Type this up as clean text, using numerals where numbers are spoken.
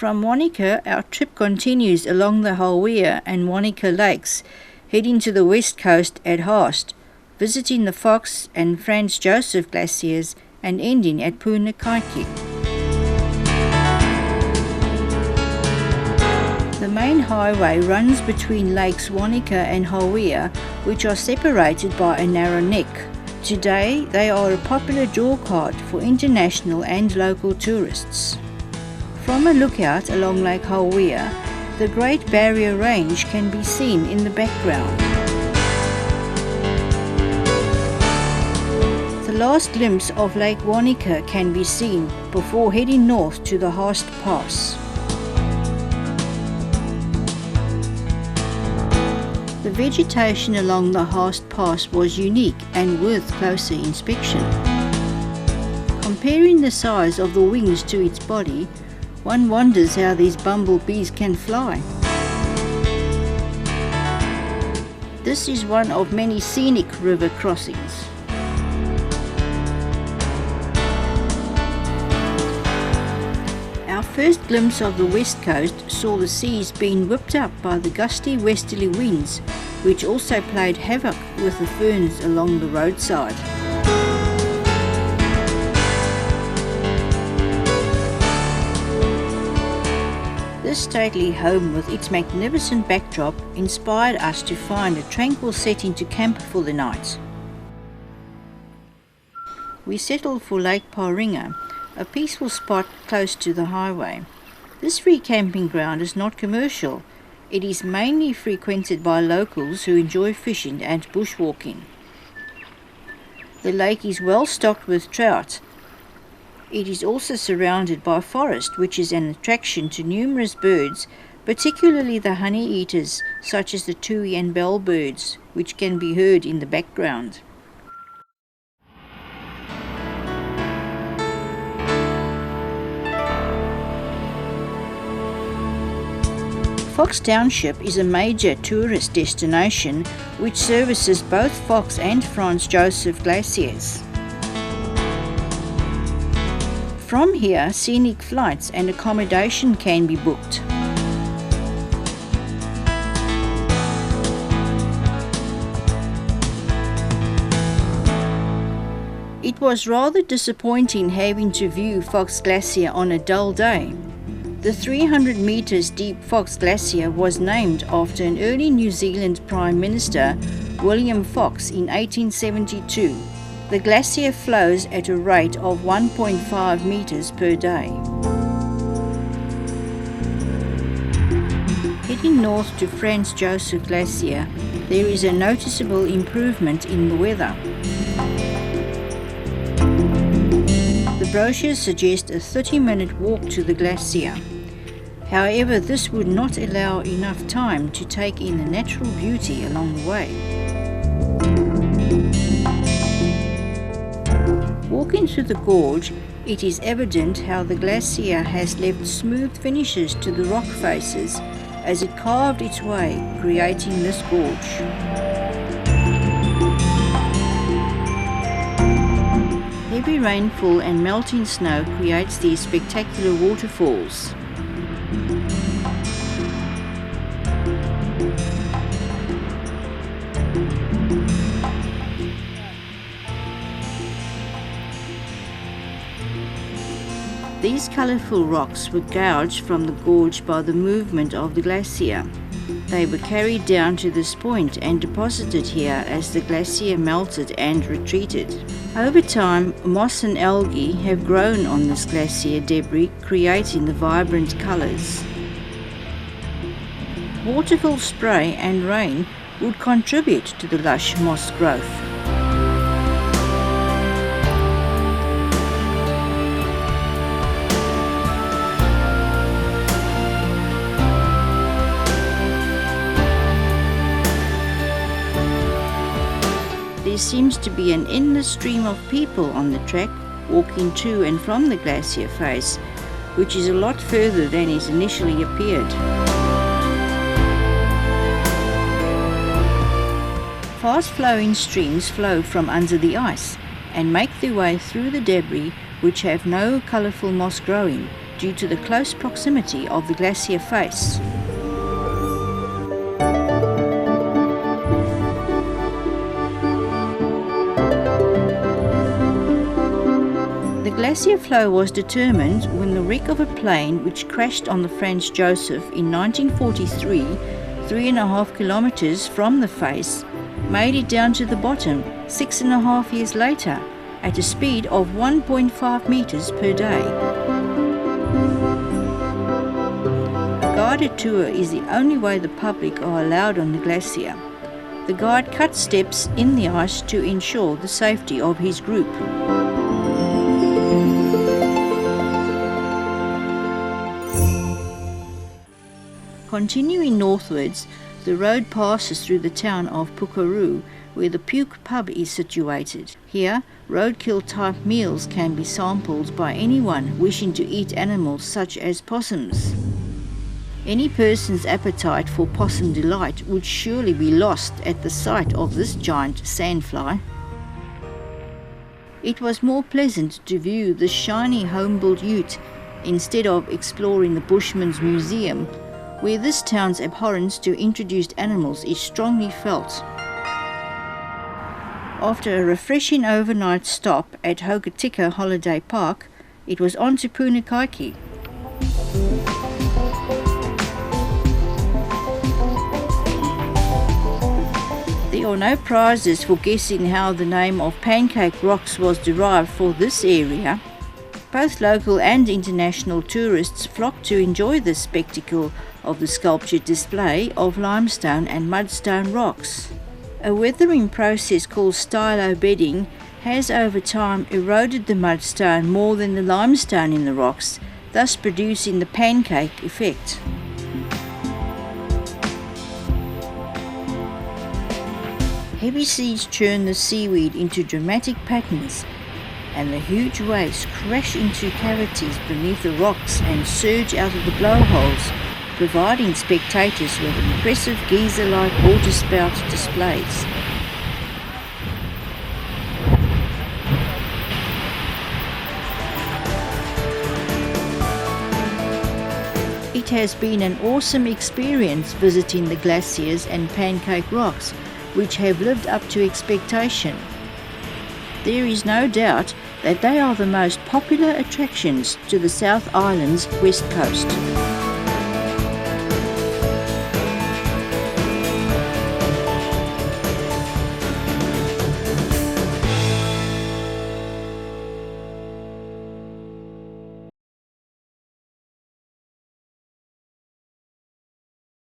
From Wanaka, our trip continues along the Hawea and Wanaka lakes, heading to the west coast at Haast, visiting the Fox and France Joseph Glaziers and ending at Pancake. The main highway runs between lakes Wanaka and Hawea, which are separated by a narrow neck. Today, they are a popular drawcard for international and local tourists. From a lookout along Lake Hawea, the Great Barrier Range can be seen in the background. The last glimpse of Lake Wanaka can be seen before heading north to the Haast Pass. The vegetation along the Haast Pass was unique and worth closer inspection. Comparing the size of the wings to its body, one wonders how these bumblebees can fly. This is one of many scenic river crossings. Our first glimpse of the west coast saw the seas being whipped up by the gusty westerly winds, which also played havoc with the ferns along the roadside. This stately home with its magnificent backdrop inspired us to find a tranquil setting to camp for the night. We settled for Lake Paringa, a peaceful spot close to the highway. This free camping ground is not commercial. It is mainly frequented by locals who enjoy fishing and bushwalking. The lake is well stocked with trout. It is also surrounded by forest, which is an attraction to numerous birds, particularly the honey eaters such as the tui and bellbirds, which can be heard in the background. Fox Township is a major tourist destination which services both Fox and France Joseph Glaziers. From here, scenic flights and accommodation can be booked. It was rather disappointing having to view Fox Glacier on a dull day. The 300 meters deep Fox Glacier was named after an early New Zealand Prime Minister, William Fox, in 1872. The glacier flows at a rate of 1.5 meters per day. Heading north to France Joseph Glazier, there is a noticeable improvement in the weather. The brochures suggest a 30-minute walk to the glacier. However, this would not allow enough time to take in the natural beauty along the way. Walking through the gorge, it is evident how the glacier has left smooth finishes to the rock faces as it carved its way, creating this gorge. Heavy rainfall and melting snow creates these spectacular waterfalls. These colourful rocks were gouged from the gorge by the movement of the glacier. They were carried down to this point and deposited here as the glacier melted and retreated. Over time, moss and algae have grown on this glacier debris, creating the vibrant colours. Waterfall spray and rain would contribute to the lush moss growth. There seems to be an endless stream of people on the track, walking to and from the glacier face, which is a lot further than it initially appeared. Fast-flowing streams flow from under the ice and make their way through the debris, which have no colourful moss growing, due to the close proximity of the glacier face. The glacier flow was determined when the wreck of a plane which crashed on the France Joseph in 1943, 3.5 kilometers from the face, made it down to the bottom 6.5 years later at a speed of 1.5 meters per day. A guided tour is the only way the public are allowed on the glacier. The guide cuts steps in the ice to ensure the safety of his group. Continuing northwards, the road passes through the town of Pukeru, where the Puke pub is situated. Here, roadkill-type meals can be sampled by anyone wishing to eat animals such as possums. Any person's appetite for possum delight would surely be lost at the sight of this giant sandfly. It was more pleasant to view the shiny home-built ute instead of exploring the Bushman's Museum, where this town's abhorrence to introduced animals is strongly felt. After a refreshing overnight stop at Hokitika Holiday Park, it was on to Punakaiki. There are no prizes for guessing how the name of Pancake Rocks was derived for this area. Both local and international tourists flock to enjoy this spectacle of the sculptured display of limestone and mudstone rocks. A weathering process called stylo bedding has over time eroded the mudstone more than the limestone in the rocks, thus producing the pancake effect. Heavy seas churn the seaweed into dramatic patterns, and the huge waves crash into cavities beneath the rocks and surge out of the blowholes, providing spectators with impressive geyser-like waterspout displays. It has been an awesome experience visiting the glaciers and Pancake Rocks, which have lived up to expectation. There is no doubt that they are the most popular attractions to the South Island's west coast.